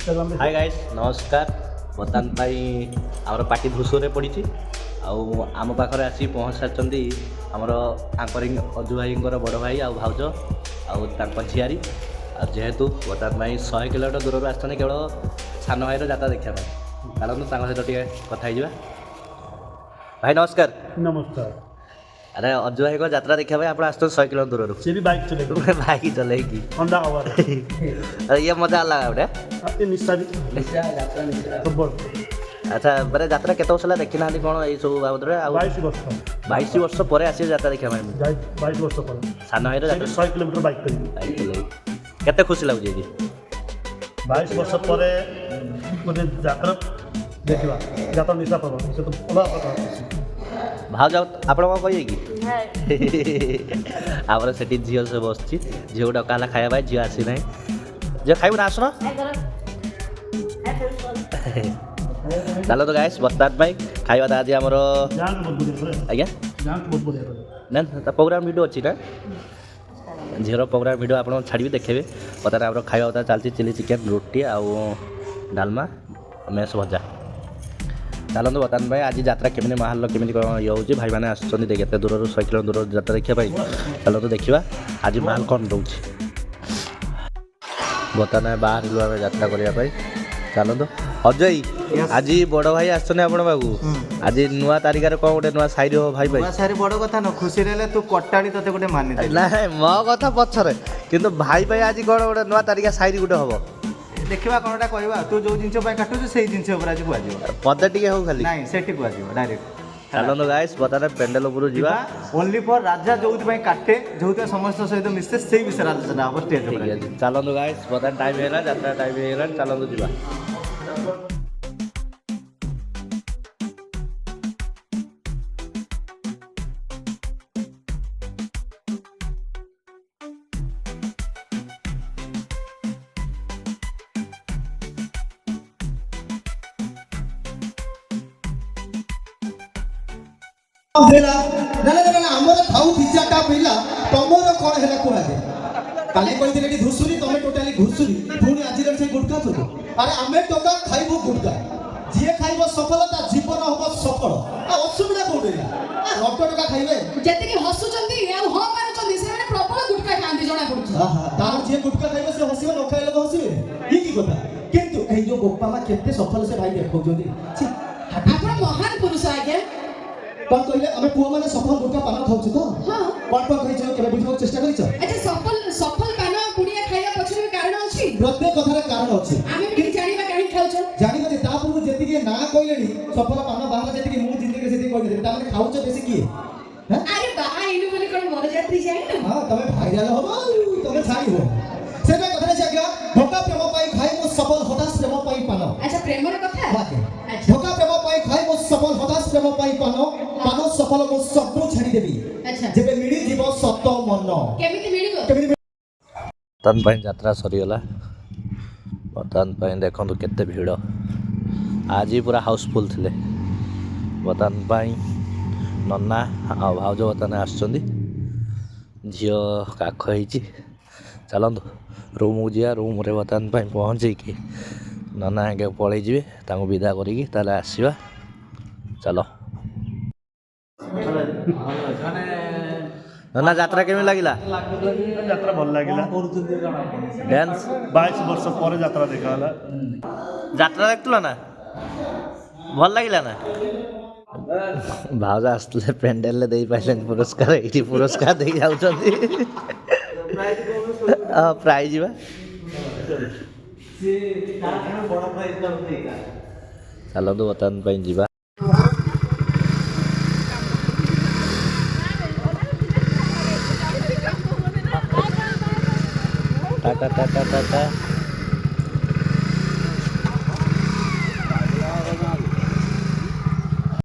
Hi guys नमस्कार बर्तमान आमर पार्टी धूसरे पड़ी आम पाखे आसी पहुँच सारी आमर आंकरिंग अजु भाई बड़ भाई आ भाउज आ झियारी जेहेतु बर्तमान 100 किलोमीटर दूर आसते केवल सान भाई जात्रा देखा चलते सहित टे कथा भाई नमस्कार। नमस्कार। अरे अजु भाई को यात्रा देखा आप 100 किलोमीटर दूर से भी बाइक चले बाइक चले ठंडा हवा अरे ये मजा लगा गोटे निशा भी अच्छा बरे यात्रा केत वर्ष देखी ना कौन ये सब बाबद 22 वर्ष पर आसी यात्रा देखा 22 वर्ष पर सान भाई 100 किलोमीटर बाइक कर केते खुशी लगे 22 वर्ष पर गोटे यात्रा देखा यात्रा निशा पर से तो अलग प्रकार भाव जाओ आप कहे कि आमर से झील से बस झील डका खाया झील आसी ना झील खाइब ना आसन चलो तो गाइस बर्तमान खाଇବା आज आमर आज्ञा ना प्रोग्राम वीडियो अच्छी ना झील प्रोग्राम वीडियो आप छाड़ी देखेबे बर्तमान आम खाଇବା चलती चिली चिकेन रोटी आउ डालमा मेस भजा चलते बर्तमान भाई आज यात्रा केमी माहल केमी कौन ये हो भाई मैंने आसते दूर 100 किलोमीटर दूर यात्रा देखापी चलते देखा आज माहल कौन रोच बर्तमान बाहर आम यात्रा करने चलते अजय आज बड़ भाई आसने आप बाबू आज नुआ तारिकार कौन गोटे नुआ साइड हो भाई भाई सारी बड़ कथा न खुशी रे तू कटाणी तते गोटे मानि दे ना मो कथा पछरे किंतु भाई भाई आज कौन गोटे नुआ तारिका साइड गोटे हम देखा कौनटा कहवा तू जो जिनस काटुଛୁ से जिनस ऊपर आज कुआ पदे टिके हो खाली नहीं सेठी कुआ डायरेक्ट चलो गाइस बता पेंडल ऊपर जीवा ओनली फॉर राजा जो काटे जो समस्त सहित मिसे से विषय आलोचना हम स्टेज पर चलो गाइस बता टाइम है यात्रा टाइम है चलो जीवा आमर थाऊ टीचाटा पिला तमर कौन है कहुए काली कहते घुसुरी तुम टोटाली घुसुरी पुणी आज से गुटखा थो अरे आम टका खाइबू गुटखा जी खाइब सफलता जीवन हम सफल असुविधा कौटे लट टका खाइबे जेतिके हसुचंदी आ ह मारुचंदी से माने प्रबल गुटखा खांदी जणा पडुछ तार जे गुटखा खाइबे से हसिबे न खाइले तो हसिबे ई की कथा किंतु ए जो गोपा मा केते सफल से भाई देखौ जोदी छी आपण महान पुरुष आज्ञा कौन कहले हमें पुआ माने सफल गुटखा पान खाउछ तो हां कौन कहि केबे बुझिबो चेष्टा करिछ अच्छा सफल पान पुड़िया खाइया पछरे कारण अछि प्रत्येक कथार कारण अछि आमे भी जानिबा काहे खाउछ जानिबा जे ता पूर्व जेति के ना कहलेनी सफल पान बाहर जेति के मु जिंदगी सेति कहि दे ता माने खाउछ बेसी की हैं अरे बाहा इनु बोले कोन बर यात्री जाय ना हां तमे भाइराल होबो तमे छाई हो सेबे कथा से आज्ञा धोका प्रेम पाई खाई मो सफल हताश प्रेम पाई पान अच्छा प्रेमर कथा अच्छा धोका प्रेम पाई खाई मो सफल हताश प्रेम पाई पान सफल मो सब छाड़ी देबी अच्छा जेबे मिली जीव सत मन केमिति मिलिबो तन पाई यात्रा सरीगला बर्तमान पाई देखो केते भीड़ आज ही पूरा हाउसफुल थे बर्तमान पाई नन्ना आ भाउज बर्तमान आसुँच झील काख हो चलतु रूम को जा रूम रे बर्तमान पाई पहुँचे नना आगे पलि जी विदा कर आसवा चलो नना यात्रा केमी लगिला यात्रा भल लगिला डांस 22 वर्ष पर यात्रा देखा हला यात्रा देखल ना भल लगिला ना भाउज आसले पेंडेल दे पाइले पुरस्कार ये पुरस्कार दे जाउछंती प्राइज बा चलो तो बर्तमान पाई जीवा टाटा टाटा टाटा